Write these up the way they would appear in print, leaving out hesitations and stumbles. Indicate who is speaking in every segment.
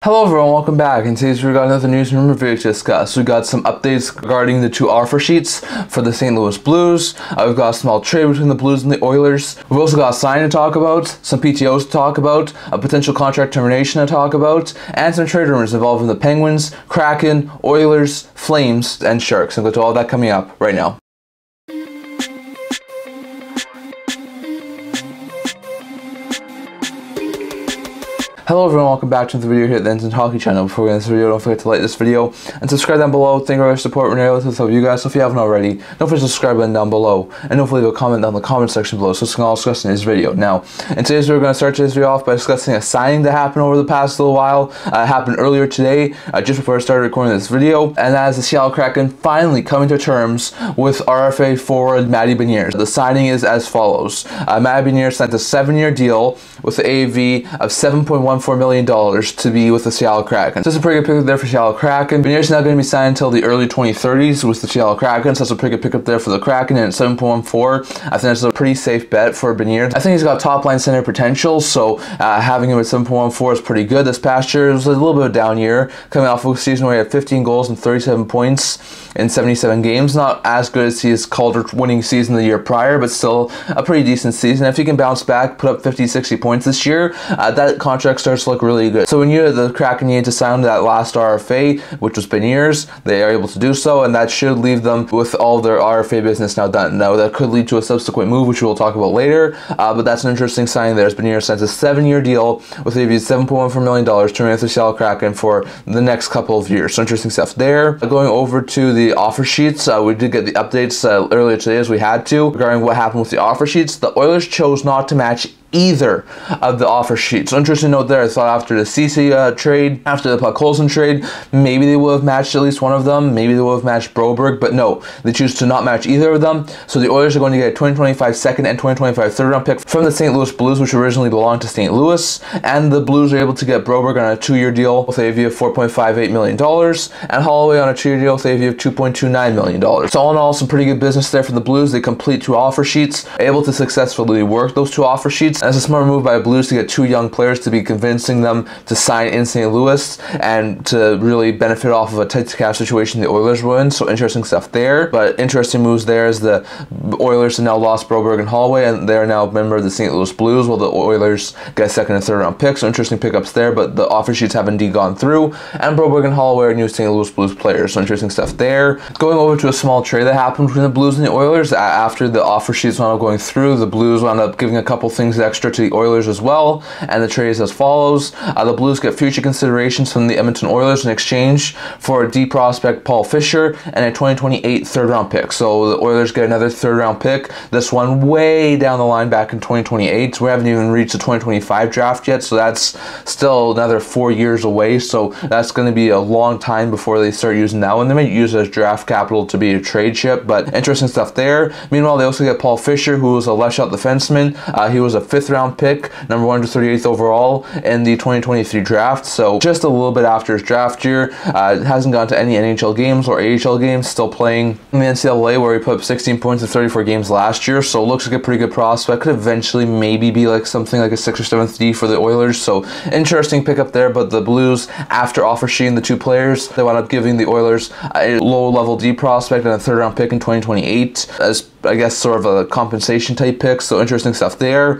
Speaker 1: Hello everyone, welcome back. In today's video we got another news and rumor video to discuss. We got some updates regarding the two offer sheets for the St. Louis Blues. We've got a small trade between the Blues and the Oilers. We've also got a sign to talk about, some PTOs to talk about, a potential contract termination to talk about, and some trade rumors involving the Penguins, Kraken, Oilers, Flames, and Sharks. And we'll go to all that coming up right now. Hello everyone, welcome back to the video here at the Instant Hockey channel. Before we get into this video, don't forget to like this video and subscribe down below. Thank you for your support. We're nearly to you guys, so if you haven't already, don't forget to subscribe button down below. And don't forget to leave a comment down in the comment section below so we can all discuss in this video. Now, in today's video, we're going to start today's video off by discussing a signing that happened over the past little while. It happened earlier today, just before I started recording this video. And that is the Seattle Kraken finally coming to terms with RFA forward Matty Beniers. The signing is as follows. Matty Beniers signed a 7-year deal with an AAV of $7.14 million to be with the Seattle Kraken. So that's a pretty good pickup there for Seattle Kraken. Beniers is not going to be signed until the early 2030s with the Seattle Kraken, so that's a pretty good pickup there for the Kraken. And at 7.14, I think that's a pretty safe bet for Beniers. I think he's got top line center potential, so having him at 7.14 is pretty good. This past year it was a little bit of a down year, coming off of a season where he had 15 goals and 37 points in 77 games. Not as good as his Calder winning season the year prior, but still a pretty decent season. If he can bounce back, put up 50-60 points this year, that contract starts to look really good. So when the Kraken needed to sign that last RFA, which was Beniers, they are able to do so, and that should leave them with all their RFA business now done. Now that could lead to a subsequent move, which we'll talk about later, but that's an interesting signing there. Beniers signs a 7-year deal with a $7.14 million to remain with the Seattle Kraken for the next couple of years. So interesting stuff there. Going over to the offer sheets, we did get the updates earlier today as we had to regarding what happened with the offer sheets. The Oilers chose not to match either of the offer sheets. So interesting note there. I thought after the Ceci trade, after the Puck-Colson trade, maybe they would have matched at least one of them. Maybe they would have matched Broberg, but no, they choose to not match either of them. So the Oilers are going to get a 2025 second and 2025 third round pick from the St. Louis Blues, which originally belonged to St. Louis, and the Blues are able to get Broberg on a 2-year deal with a AAV of $4.58 million and Holloway on a 2-year deal with a AAV of $2.29 million. So all in all, some pretty good business there for the Blues. They complete 2 offer sheets, able to successfully work those 2 offer sheets. And it's a smart move by the Blues to get 2 young players to be convincing them to sign in St. Louis and to really benefit off of a tight cap situation the Oilers were in. So interesting stuff there. But interesting moves there is the Oilers have now lost Broberg and Holloway, and they are now a member of the St. Louis Blues, while the Oilers get a second and third round pick. So interesting pickups there, but the offer sheets have indeed gone through, and Broberg and Holloway are new St. Louis Blues players. So interesting stuff there. Going over to a small trade that happened between the Blues and the Oilers. After the offer sheets wound up going through, the Blues wound up giving a couple things extra to the Oilers as well, and the trade is as follows. The Blues get future considerations from the Edmonton Oilers in exchange for a D prospect Paul Fisher and a 2028 third round pick. So the Oilers get another third round pick, this one way down the line back in 2028. We haven't even reached the 2025 draft yet, so that's still another 4 years away. So that's going to be a long time before they start using that one. They might use it as draft capital to be a trade chip, but interesting stuff there. Meanwhile, they also get Paul Fisher, who was a left-shot defenseman. He was a 5th round pick, number 138th overall in the 2023 draft, so just a little bit after his draft year. Hasn't gone to any NHL games or AHL games, still playing in the NCAA where he put up 16 points in 34 games last year, so looks like a pretty good prospect. Could eventually maybe be like something like a 6th or 7th D for the Oilers, so interesting pickup there. But the Blues, after offer sheeting the 2 players, they wound up giving the Oilers a low-level D prospect and a 3rd round pick in 2028 as, I guess, sort of a compensation type pick. So interesting stuff there.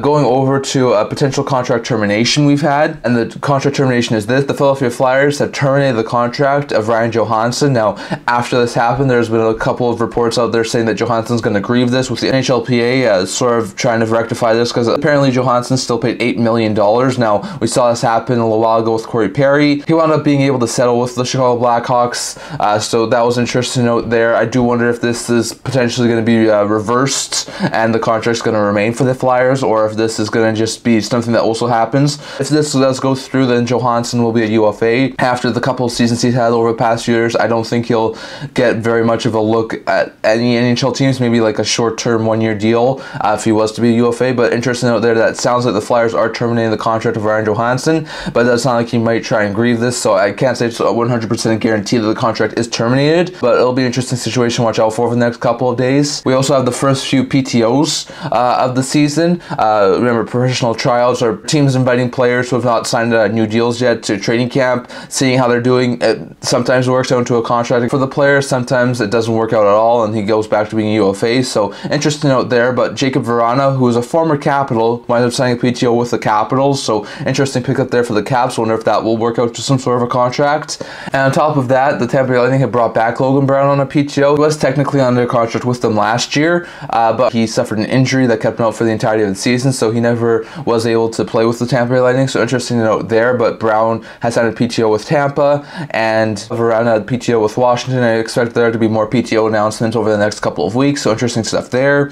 Speaker 1: Going over to a potential contract termination we've had, and the contract termination is this: the Philadelphia Flyers have terminated the contract of Ryan Johansen. Now, after this happened, there's been a couple of reports out there saying that Johansen's going to grieve this, with the NHLPA sort of trying to rectify this, because apparently Johansen still paid $8 million. Now, we saw this happen a little while ago with Corey Perry. He wound up being able to settle with the Chicago Blackhawks, so that was interesting to note there. I do wonder if this is potentially going to be reversed and the contract's going to remain for the Flyers, or if this is going to just be something that also happens. If this does go through, then Johansen will be a UFA. After the couple of seasons he's had over the past few years, I don't think he'll get very much of a look at any NHL teams, maybe like a short-term 1-year deal if he was to be a UFA. But interesting out there that it sounds like the Flyers are terminating the contract of Ryan Johansen, but it does sound like he might try and grieve this, so I can't say it's a 100% guarantee that the contract is terminated, but it'll be an interesting situation to watch out for the next couple of days. days. We also have the first few PTOs of the season. Remember, professional tryouts are teams inviting players who have not signed new deals yet to training camp, seeing how they're doing. It sometimes works out into a contract for the player, sometimes it doesn't work out at all and he goes back to being a UFA. So interesting note there. But Jacob Vrana, who is a former Capital, winds up signing a PTO with the Capitals. So interesting pickup there for the Caps. Wonder if that will work out to some sort of a contract. And on top of that, the Tampa Bay Lightning had brought back Logan Brown on a PTO. He was technically under contract with them last year, but he suffered an injury that kept him out for the entirety of the season, so he never was able to play with the Tampa Bay Lightning. So interesting to note there. But Brown has signed a PTO with Tampa, and Vrana had PTO with Washington. I expect there to be more PTO announcements over the next couple of weeks, so interesting stuff there.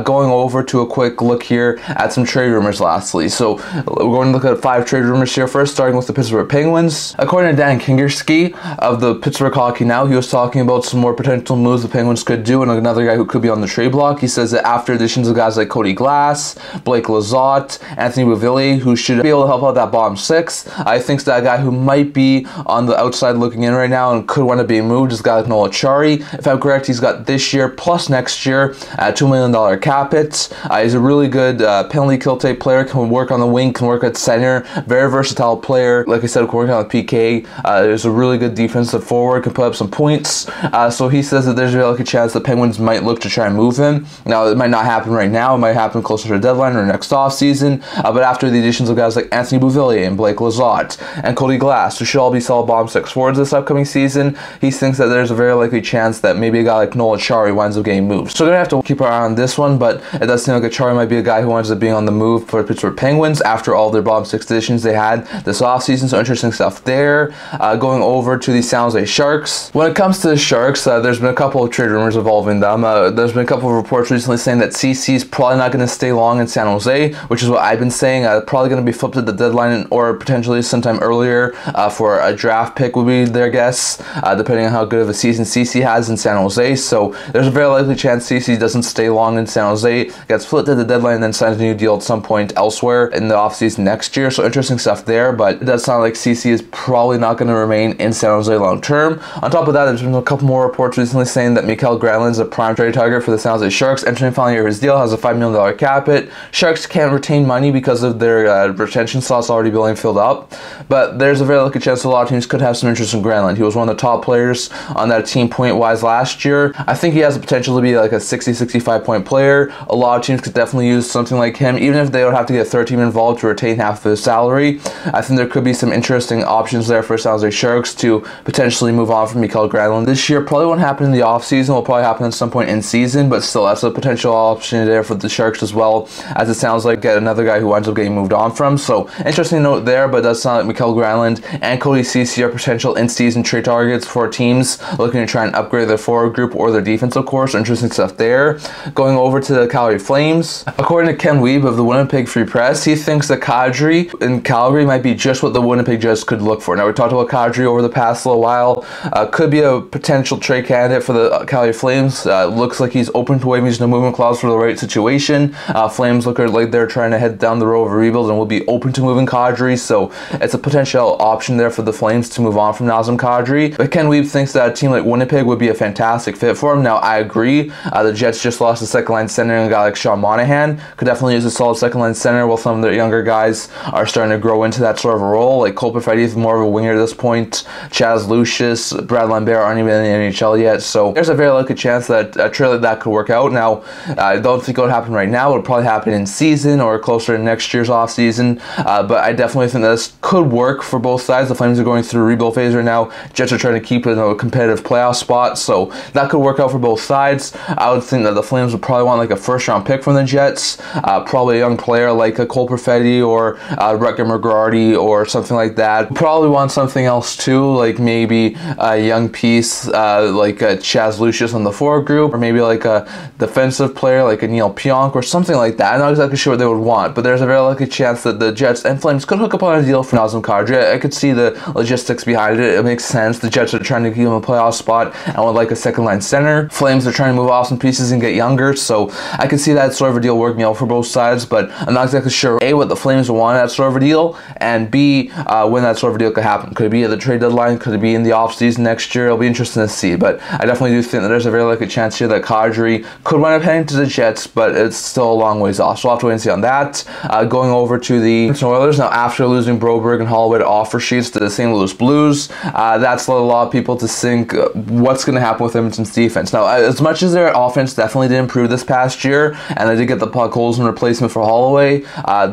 Speaker 1: Going over to a quick look here at some trade rumors lastly. So we're going to look at 5 trade rumors here first, starting with the Pittsburgh Penguins. According to Dan Kingerski of the Pittsburgh Hockey Now, he was talking about some more potential moves the Penguins could do and another guy who could be on the trade block. He says that after additions of guys like Cody Glass, Blake Lizotte, Anthony Beauvillier, who should be able to help out that bottom 6, I think that guy who might be on the outside looking in right now and could want to be moved is a guy like Noel Acciari. If I'm correct, he's got this year plus next year at $2 million cap hit. He's a really good penalty kill tape player, can work on the wing, can work at center, very versatile player. Like I said, can work on the PK. There's a really good defensive forward, can put up some points. So he says that there's a really chance the Penguins might look to try and move him. Now, it might not happen right now. It might happen closer to the deadline or next offseason. But after the additions of guys like Anthony Beauvillier and Blake Lizotte and Cody Glass, who should all be solid bottom 6 forwards this upcoming season, he thinks that there's a very likely chance that maybe a guy like Noel Acciari winds up getting moved. So we're going to have to keep our eye on this one, but it does seem like Acciari might be a guy who winds up being on the move for the Pittsburgh Penguins after all their bottom 6 additions they had this offseason. So interesting stuff there. Going over to the San Jose Sharks. When it comes to the Sharks, there's been a couple of trade rumors involving them. There's been a couple of reports recently saying that Ceci is probably not going to stay long in San Jose, which is what I've been saying. Probably going to be flipped at the deadline or potentially sometime earlier for a draft pick would be their guess, depending on how good of a season Ceci has in San Jose. So there's a very likely chance Ceci doesn't stay long in San Jose, gets flipped at the deadline, and then signs a new deal at some point elsewhere in the offseason next year. So interesting stuff there, but it does sound like Ceci is probably not going to remain in San Jose long term. On top of that, there's been a couple more reports recently saying that Mikael Granlund is a prime trade target for the San Jose Sharks. Entering final year of his deal, has a $5 million cap hit. Sharks can't retain money because of their retention slots already being filled up, but there's a very likely chance a lot of teams could have some interest in Granlund. He was one of the top players on that team point-wise last year. I think he has the potential to be like a 60-65 point player. A lot of teams could definitely use something like him, even if they would have to get a third team involved to retain half of his salary. I think there could be some interesting options there for San Jose Sharks to potentially move on from Mikael Granlund. This year probably won't happen in the offseason, will probably happen at some point in season, but still that's a potential option there for the Sharks as well, as it sounds like get another guy who ends up getting moved on from. So interesting note there, but it does sound like Mikael Granlund and Cody Ceci are potential in-season trade targets for teams looking to try and upgrade their forward group or their defense, of course. Interesting stuff there. Going over to the Calgary Flames. According to Ken Wiebe of the Winnipeg Free Press, he thinks that Kadri in Calgary might be just what the Winnipeg Jets could look for. Now, we talked about Kadri over the past little while. Could be a potential trade candidate for the Calgary Flames. Looks like he's open to waiving his no movement clause for the right situation. Flames look like they're trying to head down the road of a rebuild and will be open to moving Kadri, so it's a potential option there for the Flames to move on from Nazem Kadri. But Ken Wiebe thinks that a team like Winnipeg would be a fantastic fit for him. Now, I agree. The Jets just lost a second-line center and a guy like Sean Monahan. Could definitely use a solid second-line center, while some of their younger guys are starting to grow into that sort of a role. Like Cole Perfetti is more of a winger at this point. Chaz Lucius, Brad Lambert aren't even in the NHL yet, so there's a very likely chance that a trade like that could work out. Now, I don't think it would happen right now. It would probably happen in season or closer to next year's offseason, but I definitely think that this could work for both sides. The Flames are going through a rebuild phase right now. Jets are trying to keep it in a competitive playoff spot, so that could work out for both sides. I would think that the Flames would probably want like a first-round pick from the Jets, probably a young player like a Cole Perfetti or Rutger McGrady or something like that. Probably want something else too, like maybe a young piece like a Chaz Lucius on the forward group, or maybe like a defensive player like a Neil Pionk or something like that. I'm not exactly sure what they would want, but there's a very likely chance that the Jets and Flames could hook up on a deal for Nazem Kadri. I could see the logistics behind it. It makes sense. The Jets are trying to keep him a playoff spot and would like a second-line center. Flames are trying to move off some pieces and get younger, so I could see that sort of a deal working out for both sides, but I'm not exactly sure A, what the Flames want in that sort of a deal, and B, when that sort of a deal could happen. Could it be at the trade deadline? Could it be in the offseason next year? It'll be interesting to see, but I definitely do think that there's a very likely chance here that Kadri could wind up heading to the Jets, but it's still a long ways off. So we'll have to wait and see on that. Going over to the Oilers now, after losing Broberg and Holloway to offer sheets to the St. Louis Blues, that's led a lot of people to think what's going to happen with Edmonton's defense. Now, as much as their offense definitely did improve this past year, and they did get the puck holes in replacement for Holloway,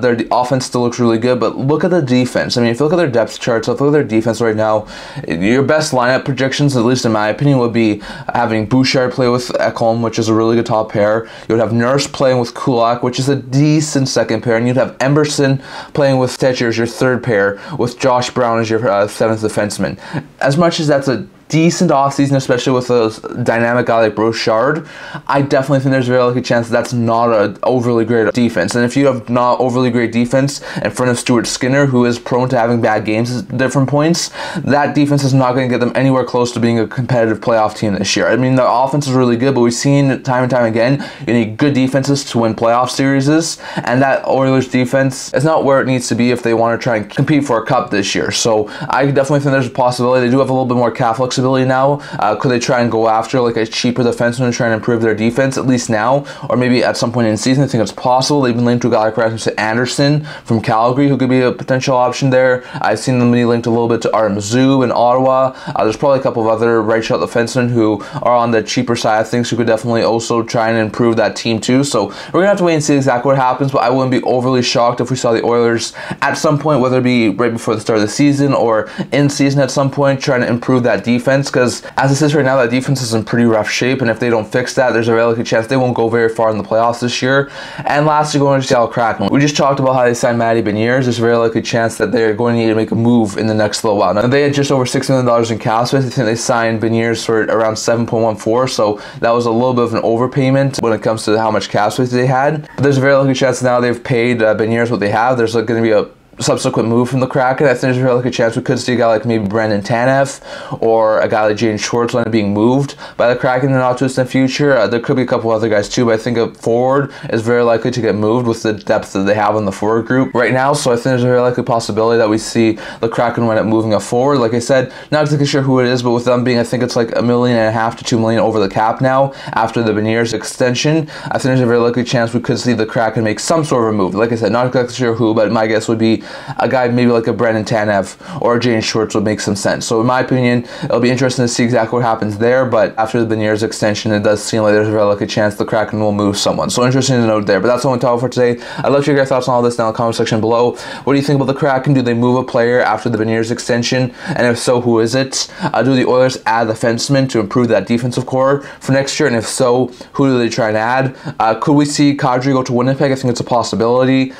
Speaker 1: their offense still looks really good, but look at the defense. I mean, if you look at their depth charts, if you look at their defense right now, your best lineup projections, at least in my opinion, would be having Bouchard play with Ekholm, which is a really good top pair. You would have Nurse playing with Kulak, which is a decent second pair, and you'd have Emberson playing with Stetcher as your third pair, with Josh Brown as your seventh defenseman. As much as that's a decent offseason, especially with a dynamic guy like Brochard, I definitely think there's a very likely chance that's not an overly great defense. And if you have not overly great defense in front of Stuart Skinner, who is prone to having bad games at different points, that defense is not going to get them anywhere close to being a competitive playoff team this year. I mean, the offense is really good, but we've seen time and time again, you need good defenses to win playoff series, and that Oilers defense is not where it needs to be if they want to try and compete for a cup this year. So I definitely think there's a possibility. They do have a little bit more cap flexibility now. Could they try and go after like a cheaper defenseman and try and improve their defense, at least now, or maybe at some point in the season? I think it's possible. They've been linked to a guy like Rasmus Anderson from Calgary, who could be a potential option there. I've seen them be linked a little bit to Artem Zoo in Ottawa. There's probably a couple of other right shot defensemen who are on the cheaper side of things who could definitely also try and improve that team too. So we're gonna have to wait and see exactly what happens, but I wouldn't be overly shocked if we saw the Oilers at some point, whether it be right before the start of the season or in season at some point, trying to improve that defense, because as it is right now, that defense is in pretty rough shape, and if they don't fix that, there's a very likely chance they won't go very far in the playoffs this year. And lastly, going to Seattle Kraken. We just talked about how they signed Matty Beniers. There's a very likely chance that they're going to need to make a move in the next little while. Now, they had just over $6 million in cap space. I think they signed Beniers for around 7.14, so that was a little bit of an overpayment when it comes to how much cap space they had. But there's a very likely chance now they've paid Beniers what they have. There's going to be a subsequent move from the Kraken. I think there's a really good chance we could see a guy like maybe Brandon Tanev or a guy like Jaden Schwartz being moved by the Kraken in the not too distant future. There could be a couple other guys too, but I think a forward is very likely to get moved with the depth that they have in the forward group right now. So I think there's a very likely possibility that we see the Kraken wind up moving a forward. Like I said, not exactly sure who it is, but with them being, I think it's like $1.5 million to $2 million over the cap now after the Beniers extension, I think there's a very likely chance we could see the Kraken make some sort of a move. Like I said, not exactly sure who, but my guess would be a guy maybe like a Brandon Tanev or a Jaden Schwartz would make some sense. So in my opinion, it'll be interesting to see exactly what happens there, but after the Beniers extension, it does seem like there's a very likely chance the Kraken will move someone. So interesting to note there, but that's all I'm talking for today. I'd love to hear your thoughts on all this down in the comment section below. What do you think about the Kraken? Do they move a player after the Beniers extension? And if so, who is it? Do the Oilers add defensemen to improve that defensive core for next year? And if so, who do they try and add? Could we see Kadri go to Winnipeg? I think it's a possibility.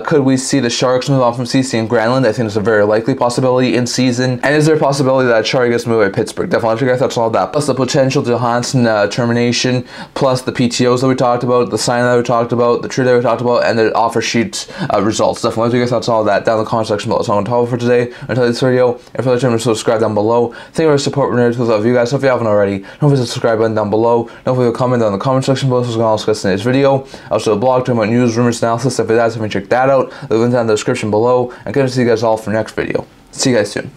Speaker 1: Could we see the Sharks move on from Ceci and Granlund? I think it's a very likely possibility in season. And is there a possibility that Acciari gets moved by Pittsburgh? Definitely have to get thoughts on all that. Plus the potential Johansen termination, plus the PTOs that we talked about, the sign that we talked about, the trade that we talked about, and the offer sheet results. Definitely have to get thoughts on all that down in the comment section below. So I'm going to talk for today. Until this video, if you're to subscribe down below. Thank you for your support. We're to love you guys. So if you haven't already, don't forget to subscribe button down below. Don't forget to comment down in the comment section below. So we're going to discuss today's video. Also a blog talking about news, rumors, analysis, stuff like that. So if you check that out, the link down in the description below. And I'm going to see you guys all for next video. See you guys soon.